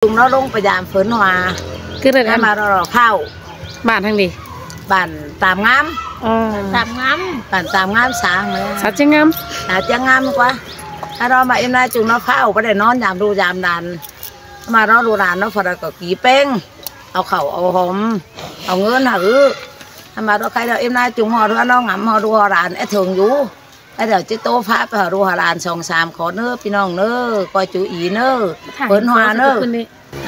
ลุงเราลงไปยามฝนหัวคือได้มารอเข้าบ้านทางนี้บ้านตามงามตามงามบ้านตามงามสางเลยสัจจงามจะงามกว่าถ้าเรามาเอ็มนายจุงเราเข้าบ่ได้นอนยามดูยามดันมารอดูร้านเนาะพอได้ก็กี่เป้งเอาเข่าเอาหอมเอาเงินมาเราใครเราเอ็มนายจุงหอดูน้องงำหอดูร้านไอ้ถึงอยู่ไอ้เดี๋ยวจิโตฟ้าไปหอดูร้าน2-3ขอเนื้อพี่น้องเนื้อก้อยจูอีเนื้อเปิ้นหัวเนื้อ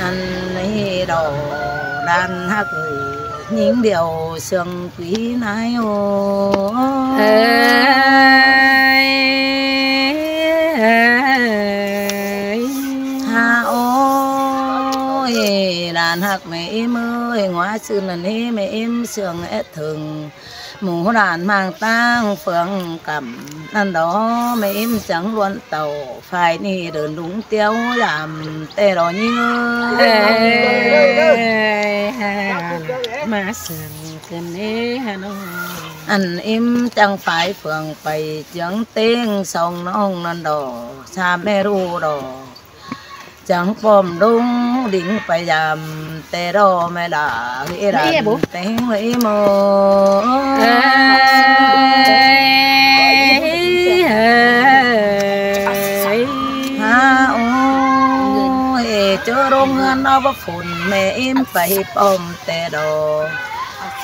อันนี้ดอกด้านฮักเลยหญิงเดียวเสื่องปีนายโอฮาโอด้านฮักแม่เอ็มหัวซื่อนั่นนี่แม่เอ็มเสื่องเอ็ดถึงหมูด่านมางตั้งเฟืองกับนั่นดอไม่อิ่มจังล้วนเต่าฝ่ายนี่เดินลุงเตี้ยวยำแต่รอยื้อมาเสื่องกันเน่ฮะน้องอันอิ่มจังฝ่ายเฟืองไปจังเต้งสองน้องนั่นดอชาไม่รู้ดอจังปอมดุงดิ่งไปยำแต่รอไม่ด่าเอรันแต่งไว้โมฮาโอเจอโรงเงินเอาว่าฝุ่นแม่อิ่มไปปอมแต่ดอ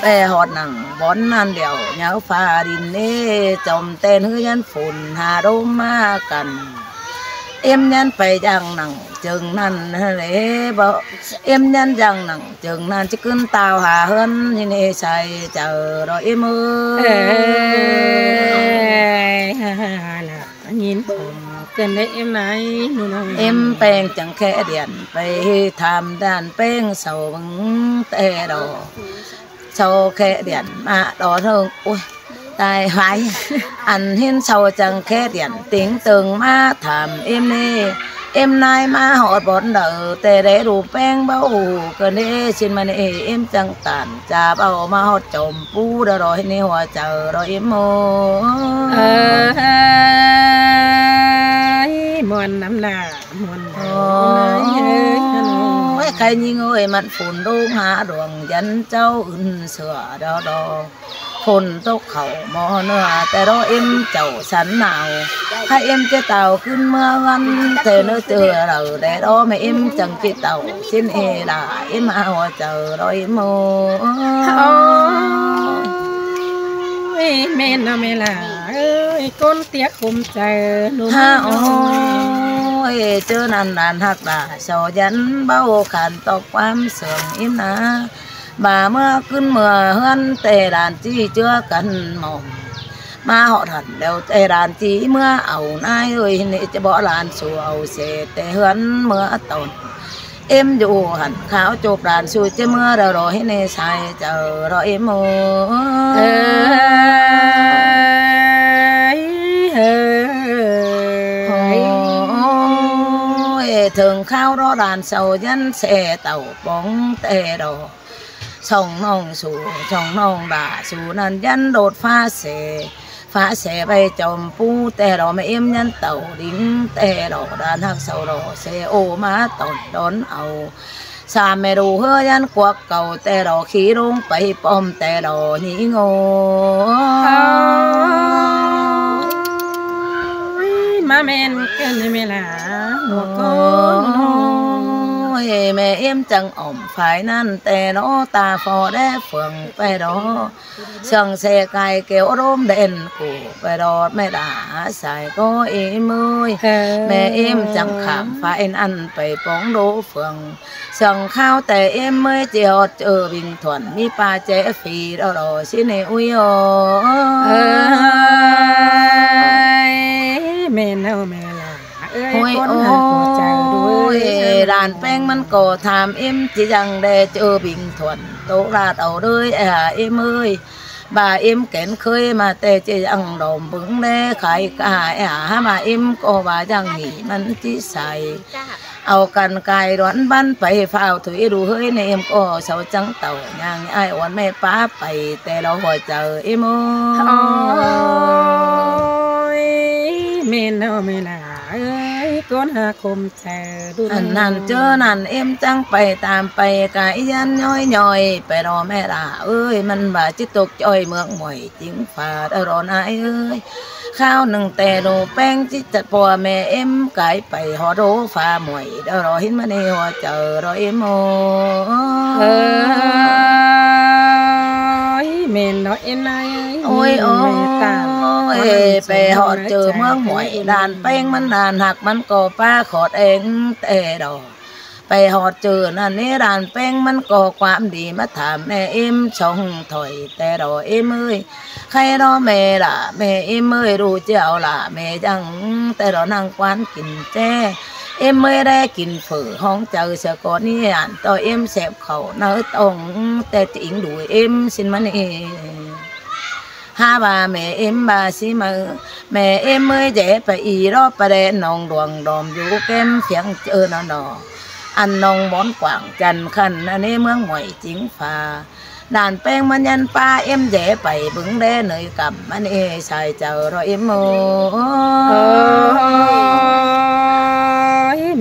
แต่หอดหนังบอนนั่นเดียวเหงาฟ้าดินเน่จมเต้นเฮือยันฝุ่นหาโรมมากันเอ็มยันไปจังหนังจึงนั่นเลยบ่เอ็มยันจังหนังจึงนั่นจะขึ้นตาวหาเฮินยินใส่เจอรอเอ็มล่ะยินผมกันได้เอ็มไหนนู่นเอ็มแป้งจังแค่เดียนไปทำด้านแป้งเสาบังแต่ดอเสาแค่เดียนมาดอเถิงโอ้ยตายหายอันเห็นเสาจังแค่เดียนติ๋งตึงมาถามเอ็มนี่เอ็มนายมาหอดบอนเดอแต่ได้รูปแป้งเบาก็เน่ชินมันเอ็มจังตันจะเบามาหอดจมปูดรอยนี่หัวเจอรอยเอ็มโมมวนน้ำหน้ามวนไม่ใครยิงเอ้ยมันฝุ่นดูหาดวงยันเจ้าอื่นเสือดอฝนตกเขาหมอเนื้อแต่รอเอ็มเจ้าสันหนาวให้เอ็มจะเต่าขึ้นเมื่อวันเธอเนื้อเจอเราแต่รอไม่เอ็มจังจะเต่าสิ้นเอลาเอ็มเอาเจอรอยโมเมนเมล่าก้นเตี้ยคมใจนุ่มโอ้ยเจอนันดานหักดาโซยันเบาขันตกความเสื่อมอิมนะบ่าเมื่อขึ้นเมื่อเฮือนแต่ดานจีเจือกันหมอมมาหอทันเดี๋ยวแต่ดานจีเมื่อเอานายเอ้ยนี่จะบ่ลานสู่เอาเสแต่เฮือนเมื่อตอนเอ็มอยู่หันขาวจบดานสู่จะเมื่อเรารอให้ในสายเจอรอเอ็มโมถึงข้าวรอดานเสายันเสเต่าป้องแต่ดอส่องน้องสู่ส่องน้องด่าสู่นั่นยันโดดฟ้าเสไปจมปูแต่ดอไม่เอ็มยันเต่าดิ้งแต่ดอดานหักเสาดอเสโอมาตอนดอนเอาสามไม่รู้เฮือยันกวักเก่าแต่ดอขี้ลงไปป้อมแต่ดอนี่โง่มาเมนกันเมล่าหัวก้นแม่เอ็มจังอ่อมฝ่ายนั้นแต่โนตาฟอได้เฟืองไปดอเชิงเสกไก่เกี่ยวร่มเด่นกูไปดอดไม่ด่าใส่ก็เอ็มแม่เอ็มจังขามฝ่ายนั้นไปป้องโดเฟืองเชิงข้าวแต่เอ็มไม่เจียวเจอบิงถวนมีปลาเจฟีดอชิเนอุยเมนเอาเมล่าโอ้ยโอ้ยร้านแป้งมันก็ทำเอ็มจีจังได้เจอบิงถวนโตราดเอาเลยเอ็มเอ้ยบ่าเอ็มแก่นเคยมาแต่จีจังดมบึงได้ขายกายมาเอ็มก็ว่าจังหนีมันจีใส่เอากันกายร้อนบ้านไปเฝ้าถุยดูเฮ้ยในเอ็มก็เสาจังเต่าอย่างไอ้วันแม่ป้าไปแต่เราหัวเจอเอ็มเมนเอาเมล่า ก้นหาคมเจอดู อันนั้นเจอนั่นเอ็มจังไปตามไปกะอียันย่อยๆไปรอแม่ล่ะเอ้ยมันบาจิตตกจ้อยเมืองหมวยจริงฝาดรอนายเอ้ยข้าวหนึ่งแต่โลแป้งจิตจัดปัวแม่เอ็มไก่ไปหอโรฟ้าหมวยเดรอเห็นมาในหัวเจอรอเอ็มเมนเนาะเอ็นนาย โอ้ยโอ้ยไปหอดเจอเมืองหมวยด่านแป้งมันนานหักมันก็ป้าขอดเองแต่ดอกไปหอดเจอนั่นนี่ด่านแป้งมันก็ความดีมาถามแม่เอ็มชงถอยแต่ดอกเอ็มเอ้ยใครรอแม่ล่ะแม่เอ็มเอ้ยรู้เจ้าล่ะแม่จังแต่ดอกนั่งควันกินแจ้เอ็มไม่ได้กินฝือห้องเจอเสียก่อนนี่อ่านต่อเอ็มแสบเขาเนื้อตรงแต่จริงดูเอ็มสินมันเองฮาบาแม่เอ็มบาสิมือแม่เอ็มเมื่อเจ็บไปอีรอบประเด็นนองดวงดอมอยู่แก้มเสียงเจอนอนอันนองบอนกว่างจันขันอันนี้เมืองหมวยจิงฟ้าด่านแป้งมันยันป้าเอ็มเจ็บไปบึงได้เหนื่อยกับมันเอใส่เจอรอเอ็ม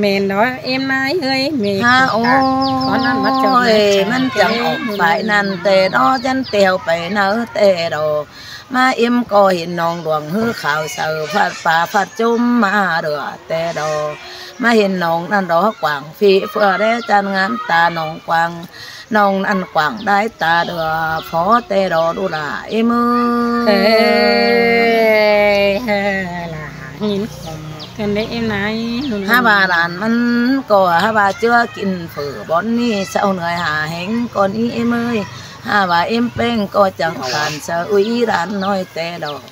เมนเนาะเอ็มนายเอ้ยเมน โอ้ยมันจังออกไปนั่นแต่ดอจันเตียวไปเนื้อแต่ดอมาเอ็มก็เห็นน้องดวงหื้อข่าวเสือฟัดป่าฟัดจุ่มมาเดือแต่ดอมาเห็นน้องนั่นดอกกว่างฝีเฟื่อได้จันงามตาน้องกว่างน้องอันกว่างได้ตาเดือพอแต่ดอดูล่ะเอ็มล่ะหินคมกันได้เอ็มนายฮาบาลานมันก็ฮาบาเจือกินฝือบอนนี่เศร้าเหนื่อยหาแหงก่อนนี้เอ็มเอ้ยฮาบาเอ็มเป้งก็จังการเสอุ้ยร้านน้อยแต่ดอก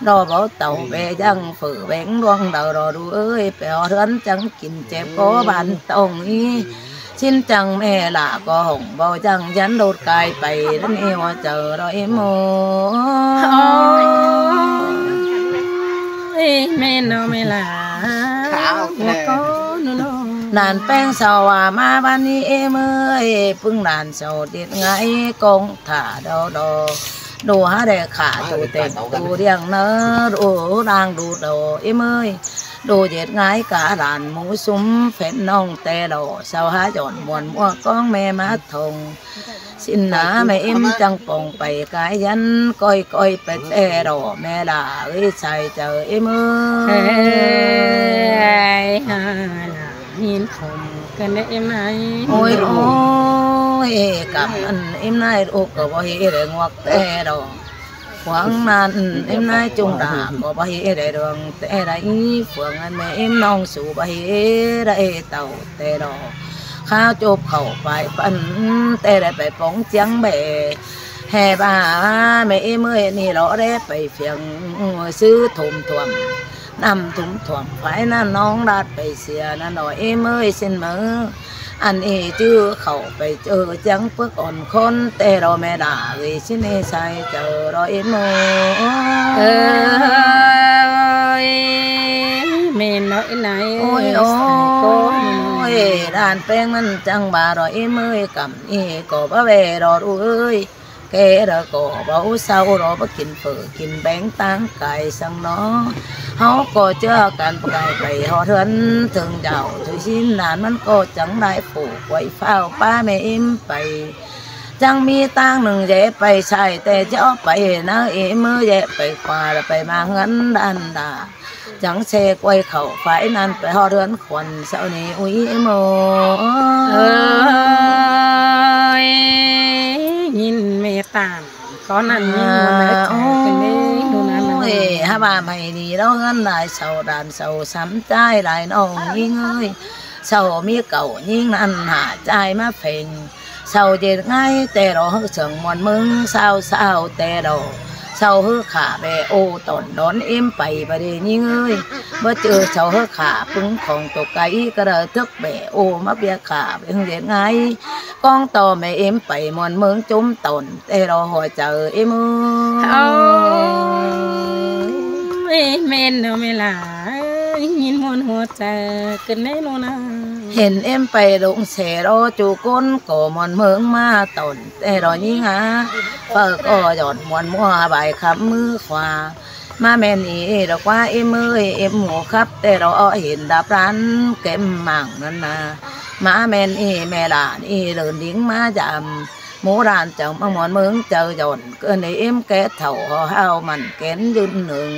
รอเบาเต่าเบยังฝือแบงดวงดาวรอดูเอ้ยไปเอาเรือนจังกินเจ็บก็บานตรงนี้ชินจังแม่ล่ะก็หงเบาจังยันโดดกายไปนั่นเอวเจอรอเอ็มแม่เนาะแม่ล่ะนานแป้งสาวมาบ้านนี้เอ็มเอ้ยพึ่งนานสาวเด็ดไงกงถ่าดอดูหาได้ขาตูเต็มดูเรียงเนอดูรางดูดอเอ็มเอ้ยดูเด็ดไงกะรานหมูซุ้มเผ็ดน้องแต่ดอสาวหาจอนมวนมัวก้องแม่มาทงสินหนาแม่เอ็มจังปองไปกายยันก้อยไปแต่ดอแม่ด่าเอ้ยใส่เจอเอ็มเอ้ยหินคมกันได้เอ็มนายโอ้ยกับอันเอ็มนายโอ้ก็บ่เฮ็ดได้งวกแต่ดอกหวังนั้นเอ็มนายจงดาก็บ่เฮ็ดได้ดวงแต่ได้เฟืองอันแม่เอ็มน้องสู่บ่เฮ็ดได้เต่าแต่ดอกข้าวจบเข้าไปปันแต่ได้ไปป้องเจียงแบแห่บ้าแม่เอ็มเอ้ยนี่เราได้ไปเฟียงซื้อถุมท่วมนำถุงถ่วงไฟนั่นน้องรัดไปเสียนั่นหน่อยเอ็มเอ้ยเส้นมืออันเอจื้อเข้าไปเจอจังเพื่อก่อนคนแต่เราไม่ด่าเลยชิ้นเอใส่เจอเราเอ็มเมนเนาะไหนโอ้ยด่านแป้งมันจังบาเราเอ็มเอ้ยกับนี่ก็บ่เวรอดูเอ้ยแกเราก็เบาเศร้าเราบ่กินเผือกินแบงตั้งไก่สังเนาะเขาก็เจอกันไก่ไปหอเทือนถึงเจ้าถึงชิ้นนานมันก็จังได้ปลูกไว้เฝ้าป้าแม่เอ็มไปจังมีตังหนึ่งแย่ไปใช่แต่เจ้าไปนะเอ็มแย่ไปขวาไปมาเงินดันดาจังเชกไว้เข่าไฟนั่นไปหอเทือนขวัญเช้านี้อุ้ยโมยินเมตาก็นั่นยินมันไม่ใช่กันเองดูนะมันฮะบ้าไม่ดีแล้วเงินได้เสาด่านเสาซ้ำใจได้น้องยิ่งเอ้ยเสามีเก่ายิ่งนั่นหาใจมาเพ่งเสาเจ็ดง่ายแต่เราเฉิงมวนมึงเศร้าแต่เราเสาฮือขาแบโอตอนดอนเอ็มไปประเดี๋ยวยิ่งเอ้ยเมื่อเจอเสาฮือขาปึ้งของตกไก่ก็เลยทึกแบโอมาเบียขาเป็นเจ็ดง่ายกองต่อแม่เอ็มไปมวนเมืองจุ่มตนแต่เราหัวเจอเอ็มเมนเนาะเมล่ายินมวนหัวใจกันแน่นอนนะเห็นเอ็มไปลงเสรอจูก้นก่อมวนเมืองมาตนแต่เรายิ่งหาเปิดก็หยอดมวนมัวใบคำมือขวา มาแม่นอีดอกว่าเอ็มเอ้ยเอ็มหมูครับแต่เราเห็นดาบร้านแก้มมั่งนั่นนะมาแม่นอีแม่หลานอีเดินดิ้งมาจำหมูร้านเจ้ามาหมอนเมืองเจ้าหย่อนเกินในเอ็มแก่เถ่าเฮามันแก่นยืนหนึ่ง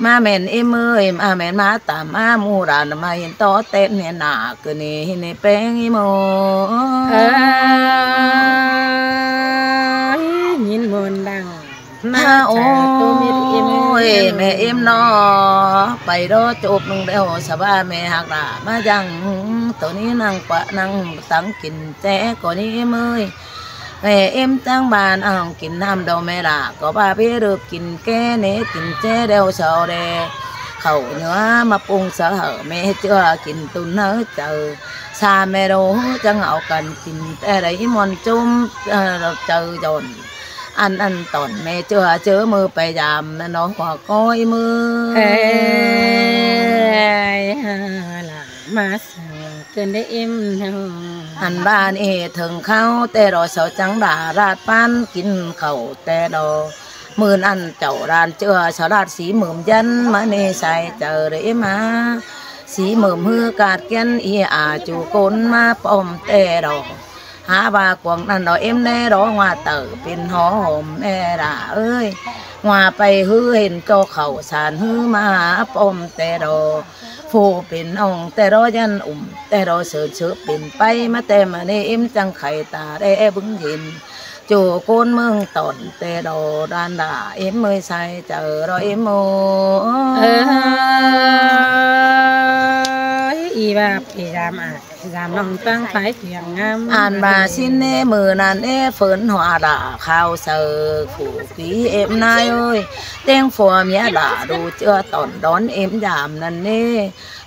มาแม่นเอ็มเอ้ยมาแม่นมาตามมาหมูร้านมาเห็นต่อเต้นเนี่ยหนาเกินนี่ในแป้งอีโมยินมนดังโอ้ยแม่เอ็มนอไปรอจบนึงแล้วสบายแม่หักหลามายังตัวนี้นั่งปะนั่งตั้งกินแจ้ก่อนนี้เมื่อยแม่เอ็มตั้งบ้านกินน้ำดอกแม่ละก็พาพี่เลิกกินแก่เนกินแจ้เดียวเช้าเดเขาเนื้อมาปรุงเสาแม่เจ้ากินตุนเนื้อเจอซาแม่รู้จังเอากันกินแต่ไรมันจุ่มเจอจนอันตอนแม่เจอมือไปยามนะน้องหัวก้อยมือล่ะมาสั่งเกินได้เอ็มอันบ้านถึงเข้าแต่รอเสาจังดาราดปั้นกินเขาแต่รอมืออันเจ้าร้านเจอสลัดสีหมื่มยันมาเนใส่เจอเลยมาสีหมื่มฮือกาดแก่นอาจูกนมาปอมแต่รอหาว่ากวงนั่นดอกเอ็มแน่ร้องว่าเติบเป็นหอมแน่ด่าเอ้ยว่าไปฮือเห็นเจ้าเขาสารฮือมาปอมแต่รอผู้เป็นองแต่รอยันแต่รอเสือเป็นไปมาแต่มาเนเอ็มจังไข่ตาได้บึงเห็นจูโกนเมืองตอนแต่รอดานด่าเอ็มเมื่อใส่เจอรอเอ็มโมอีบาพี่ยามน้องตั้งไฟเพียงงามอ่านบาสินเนมือนั้นเฟินหัวด่าข้าวเสือผู้ผีเอ็มนายเอ้ยเต้งฟัวเมียด่าดูเจือตอนดอนเอ็มยามนั่นเน่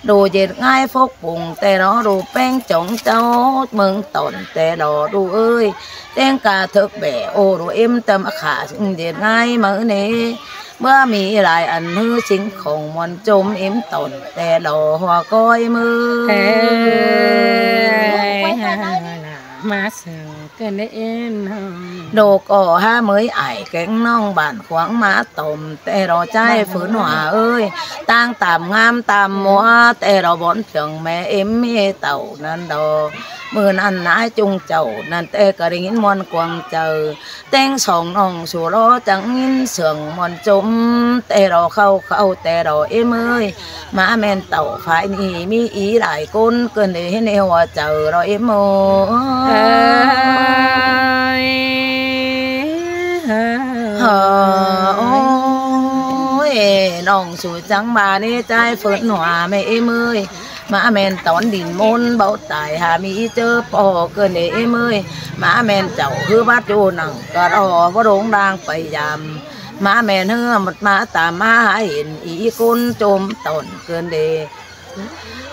ดูเจ็ดง่ายฟกปุ่งแต่รอดูแป้งจ่องเจ้าเมืองตอนแต่รอดูเอ้ยเต้งกาเถิกแบโอดูเอ็มตะมะขาเจ็ดง่ายมือเน่เมื่อมีหลายอันมือสิงของมันจมเอ็มตอนแต่รอหัวก้อยมือมาสั่งเกินได้เอ็มโดก่อห้าเมยไอแกงน้องบ้านขวางมาต้มแต่รอใจฝืนหัวเอ้ยตั้งตามงามตามมัวแต่รอบอนเพียงแม่เอ็มเมเต่านั่นดอมือนั่นนายจุงเจ้านั่นแต่กระดิ่งมวนกวางเจอแตงสองน้องสู่รอจังยินเสียงมวนจมแต่รอเข้าแต่รอเอ็มเอ้ยมาแม่นเต่าฝ่ายนี้มีอีหลายคนเกินเลยให้ในหัวเจอรอเอ็มโมโอ้ยน้องสู่จังมาในใจฝืนหัวไม่เอ็มเอ้ยมาแมนตอนดินมนเบาตายหามีเจอปอเกินเอ็มเอ้ยมาแมนเจ้าคือบัดโยนังก็รอว่าโรงดางไปยามมาแมนเฮือหมดมาตามมาเห็นอีคนจมตนเกินเด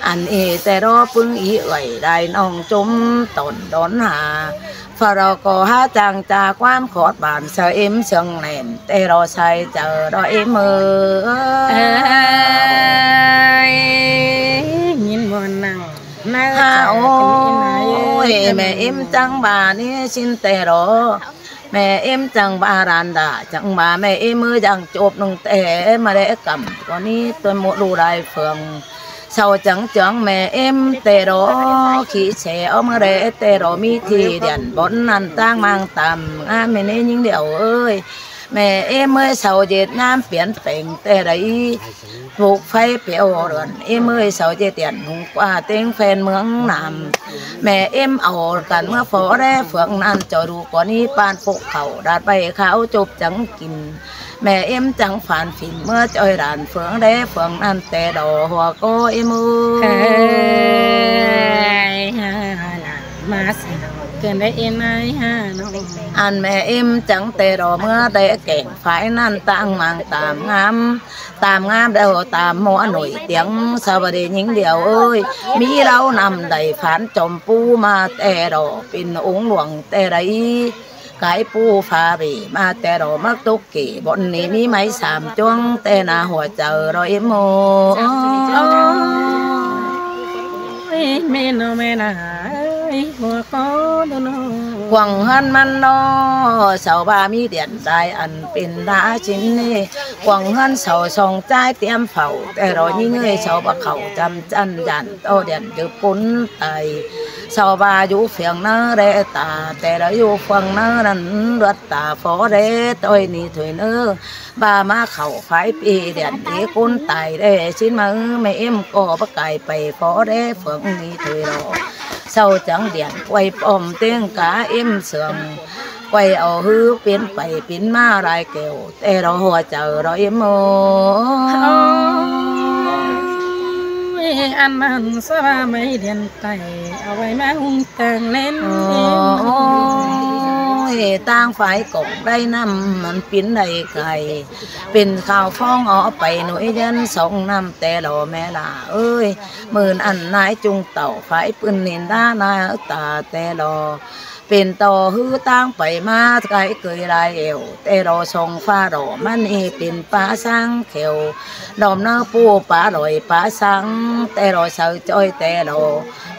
อันแต่รอปึงอีเอ่ยได้น้องจมตนดอนหาฟาเราก็หาจังจากความขอดบานเสเอ็มเสียงแหน่นแต่รอใส่เจอรอเอ็มยินมนนั่งโอ้ยแม่เอ็มจังบานี่ชินแต่รอแม่เอ็มจังบารันดาจังบาแม่เอ็มมือจังจบนึงแต่มาได้กำก่อนนี้ตัวหมดรูได้เฟืองเศร้าจังจังแม่เอ็มแต่รอขี้แฉเอามาเรแต่รอมีที่เด่นบนนั่นตั้งมังต่ำงานแม่นี่ยิ่งเดียวเอ้ยแม่เอ็มเมื่อเศร้าเจ็ดน้ำเปลี่ยนแปลงแต่ไรปลูกไฟเปียวเรือนเอ็มเมื่อเศร้าเจ็ดเตียนหุงกว่าเต็งแฟนเมืองนำแม่เอ็มเอากันเมื่อฝอแร่เฟืองนั่นจอดูก่อนนี้ปานพวกเขาดาดใบขาวจบจังกินแม่เอ็มจังผ่านฝิ่นเมื่อจอยด่านเฟืองแร่เฟืองนั่นแต่ดอหัวก็เอ็มมาสั่งเกินได้เอ็มไอฮะน้องอันแม่เอ็มจังแต่รอเมื่อได้แก่งฝ่ายนั่นตั้งมังตามงามเดียวตามหมอหน่อยเตียงสวัสดีหญิงเดียวเอ้ยมีเรานำได้ผ่านจมปูมาแต่รอเป็นองค์หลวงแต่ไรกายปูฟ้าบีมาแต่รอมักตุกกี่บนนี้มีไม้สามจ้วงแต่นาหัวเจอรอเอ็มโมเมนโนเมนาหัวก็โดน กวางหันมันนอเสาบามีเดียนได้อันเป็นดาชิ้นนี่กวางหันเสาสองใจเตรียมเผาแต่รอยิ่งเงยเสาบะเขาจำจันยันโตเดียนจะปุ้นไตเสาบาอยู่เฟียงเนื้อเรตาแต่เราอยู่ฟังเนื้อนั้นเลือดตาฟอเรต้อยนี่ถอยเนื้อบามาเข่าไฟปีเดียนดีกุนไตเรชิ้นมือไม่เอ็มก็ปะไก่ไปฟอเรเฟืองนี่ถอยรอเศร้าจังเดียนไว้ปอมเตียงกาเอ็มเสื่อมไว้เอาฮือเปลี่ยนไปเปลี่ยนมาลายเกวแต่เราหัวเจอเราเอ็มโมอันมันสบายไม่เดียนไตเอาไว้มาหุ้งแต่งเล่นต่างฝ่ายกบได้น้ำมันปิ้นได้ไก่เป็นข่าวฟ้องออกไปหน่วยยันสองน้ำแต่เราแม่ล่ะเอ้ยหมื่นอันนายจุงเต่าฝ่ายปืนนินด้านายตาแต่เราเป็นต่อฮือตั้งไปมาไกลเกยลายเอวแต่เราทรงฟ้าดอมันเป็นป่าสังเขียวดอมเนื้อปูป่าลอยป่าสังแต่เราเสือจ้อยแต่เรา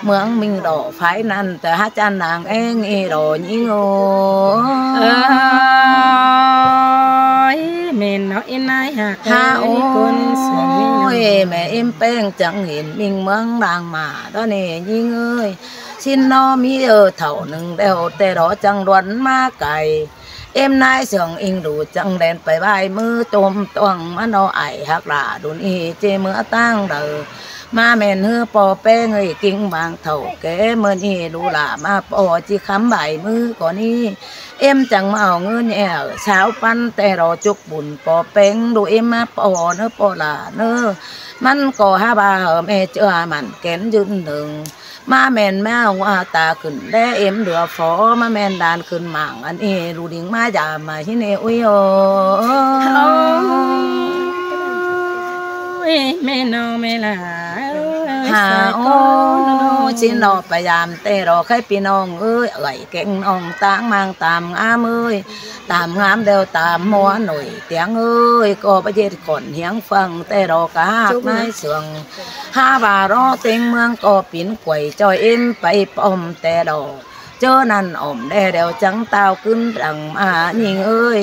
เมืองมิงดอฝ่ายนั้นแต่ฮัจันนางเองเรายิ่งโง่แม่น้อยนายหักโอ้ยแม่เอ็มเป้งจังเห็นมิงเมืองดังมาตอนนี้ยิ่งเอ้ยชิ้นน้อมีเท่าหนึ่งเดียวแต่รอจังดวนมาไก่เอ็มนายเสียงอิงดูจังแดนไปใบมือจมตวงมันเอาไอหักลาดุนอีเจเมื่อตั้งเดอมาแม่นเฮือปอแป้งเอ้ยกิ่งบางเท่าแกเมื่อนี่ดูละมาปอจีคำใบมือก่อนนี้เอ็มจังมาเอาเงินแย่เช้าปันแต่รอจุกบุญปอแป้งดูเอ็มมาปอเนื้อปอละเนื้อมันก็ฮาบาแม่เจ้ามันแกนยืนหนึ่งมาแม่นแม่ว่าตาขึ้นได้เอ็มเดือฟอมาแม่นดานขึ้นหมางอันนี้รูดิ่งมาจามาที่นี่อุ้ยโอ้แม่น้องแม่ลาโอ้ชินเราพยายามแต่เราแค่พี่น้องเอ้ยไหลเก่งน้องต่างมังตามงามเอ้ยตามงามเดียวตามมัวหน่อยเตียงเอ้ยก็ประเทศก่อนเฮียงฟังแต่เรากะหักนายเสือง5 บาทรอเต็งเมืองก็ปิ่นกวยจอยเอ็มไปปอมแต่เราเจอนั่นอมแดเดียวจังเต้าขึ้นดังมายิงเอ้ย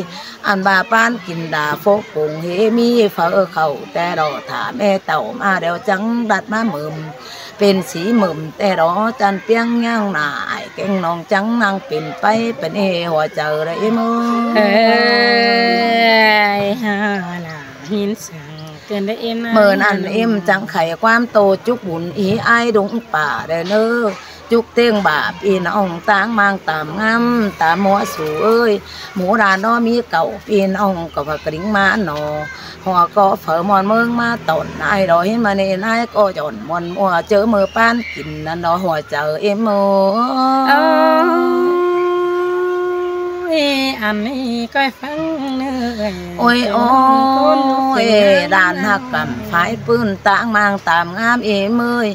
อันบาปานกินดาโฟกปุงเฮมีเฝ้าเขาแต่เราถามแม่เต่ามาเดียวจังดัดมาหมื่มเป็นสีหมื่มแต่เราจันเปียงย่างหนาไอแกงน้องจังนางเป็นไปเป็นหัวเจอได้มือฮาล่ะหินสังเกินได้เอ็มเมื่อนั้นเอ็มจังไขความโตจุกบุญอีไอดงป่าได้เนอจุกเตียงบาปอีน้องต่างมังตามงามตามหัวสูเอ้ยหมูดานน้อมีเก่าปีน้องก็กริ่งมาหนอหัวก็เฝอมอนเมืองมาตนนายรอเห็นมาในนายก็จนมอนมัวเจอมือป้านกินนั่นเนาะหัวเจอเอ็มโมอันนี้ก็ฟังเนื้อโอ้ยด่านหักกำฝ่ายปืนต่างมังตามงามเอ็มเอ้ย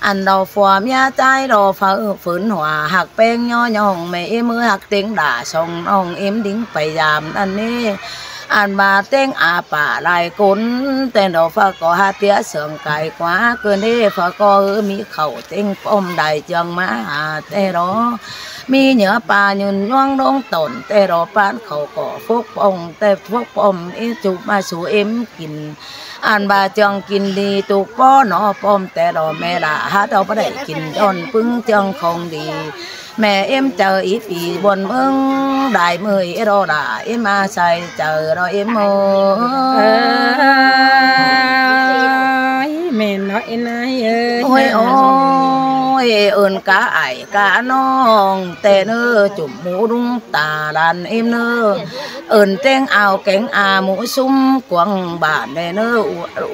อันเราฝัวเมียใจเราฝืนหัวหักแป้งย่อยองไม่เอ็มเอ้ยหักเต็งด่าส่งน้องเอ็มดิ้งไปยามอันนี้อันมาเต้งอาป่าลายกุนแต่เราฝากก็หาเตี้ยเสื่อมไก่กว่าเกินได้ฝากก็มีเข่าเต้งป้อมได้จังมาแต่เรามีเหนือป่ายืนย่องลงตนแต่เราปานเขาก็ฟกปองแต่ฟกปอมจุบมาสู่เอ็มกินอันบาจังกินดีตุกป้อหนอป้อมแต่เราแม่ละหาเราไม่ได้กินจนปึ้งจังคงดีแม่เอ็มเจออีปีบนเมืองได้เมื่อยรอด่าเอ็มมาใส่เจอเราเอ็มโมแม่น้อยนายเอ้ยโอ้ยเอิญกะไอกะน้องแต่เนื้อจุ่มหมูดุงตาลันเอ็มเนื้อเอิญเต้งเอาแกงหมูซุ้มกวางบานในเนื้อ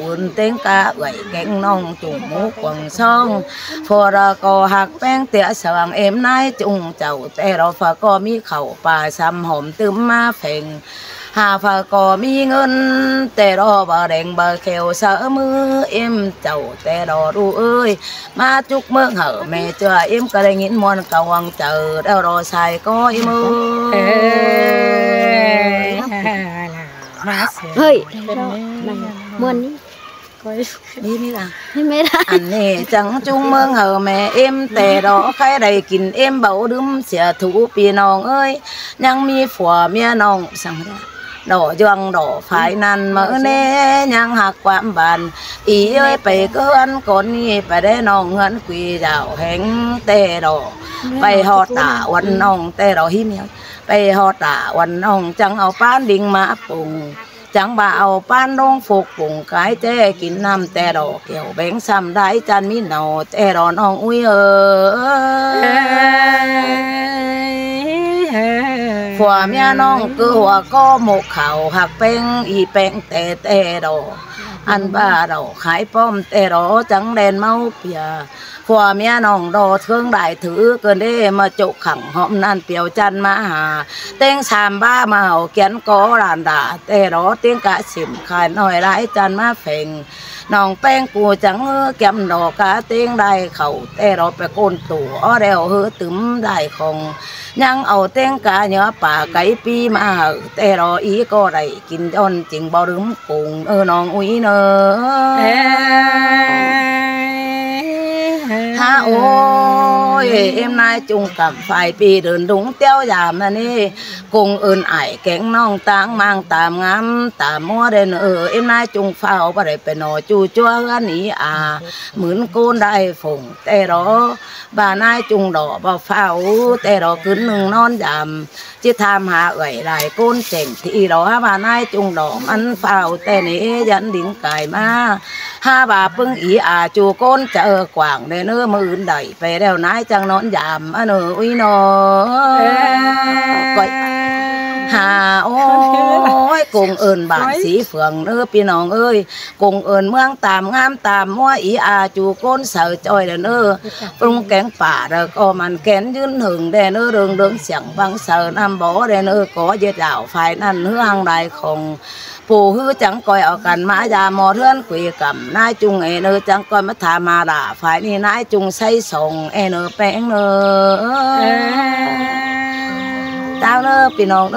อุ่นเต้งกะไหวแกงน้องจุ่มหมูกวางซ่องพอเราก็หักแป้งเตี้ยสว่างเอ็มนายจุ่งเจ้าแต่เราฝากก็มีเข่าปลาซ้ำหอมตึมมาเพ่งหาฝากก็มีเงินแต่รอบ่แดงบ่เขียวเสอมือเอ็มเจ้าแต่รอรู้เอ้ยมาจุกเมืองเหอะแม่เจ้าเอ็มก็ได้ยินมวนกะวังเจอแล้วรอใส่ก็อีมือเฮ้ยมวนนี้ ก้อย นี่ล่ะ ไม่ได้ อันนี้จังจุงเมืองแม่เอ็มแต่ดอกใครได้กินเอ็มเบาดึมเสียถูพี่น้องเอ้ยยังมีผัวเมียน้องสั่งได้ดอกยวงดอกภายนั้นเมื่อเน่ยังหักความบานอีเอ้ยไปเกินคนนี้ไปได้น้องเงินกุยเจ้าแห่งแต่ดอกไปฮอดตาวันน้องแต่ดอกหิเมียไปฮอดตาวันน้องจังเอาป้านดิ่งมาปรุงจังบ่าเอาป้านลงฝกปุ่งกายแจ้กินน้ำแต่ดอกเกี่ยวแบงซ้ำได้จันมีเนาแต่ดอกน้องอุ้ยผัวเมียน้องคือหัวก็หมกเข่าหักเป้งอีแป้งแต่ดอกอันบ้าเราขายป้อมแต่ดอกจังแดนเมาเปียผัวเมียน้องดอเทิงได้ถือเกินได้มาจุกขังหอมนั่นเปียวจันมาหาเต้งสามบ้ามาเอาเกียนกอลานด่าแต่รอเต้งกะสิมขายหน่อยไรจันมาเพ่งน้องแป้งกูจังแก้มดอกกะเต้งได้เข่าแต่รอไปโกนตัวอ้อเดวเฮือตึมได้ของยังเอาเต้งกะเนื้อป่าไก่ปีมาแต่รออีก็ได้กินจนจริงบ่ลืมปุงน้องอุ้ยเนอฮะโอ้ยเอ็มนายจุงกับฝ่ายปีเดินดุงเตี้ยวยามนั่นนี่กงเอินไอแก่งน้องต่างมังตามงามตามมัวเดินเอ็มนายจุงเฝ้าบ่ได้ไปนอจูจัวกันนี้เหมือนโกนได้ฝงแต่รอบ้านายจุงดอกบ่เฝ้าแต่รอขึ้นหนึ่งนอนยามจิทามหาเอ่ยหลายโกนเจ๋งที่รอบ้านายจุงดอกมันเฝ้าแต่นี่ยันดิ่งไก่มา5 บาทปึ้งอีจูโกนเจอกว่างเด้อมือใดไปแล้วนายจังนอนยามอุ้ยนอก้อยหาโอ้ยกงเอิญบ้านสีเฟืองพี่น้องเอ้ยกงเอิญเมืองตามงามตามมัวอีจูโกนเสือจอยเด้อปรุงแกงป่าแล้วก็มันแกนยืนหึงเด้อเรื่องเสียงบังเสือน้ำบ่อเด้อก็เย็ดดาวไฟนั่นเฮืองใดของปู่ฮือจังก้อยเอากันมายาหมอเทือนคุยกับนายจุงจังก้อยมาถามาด่าฝ่ายนี้นายจุงใส่ส่งแป้งเจ้าพี่น้อง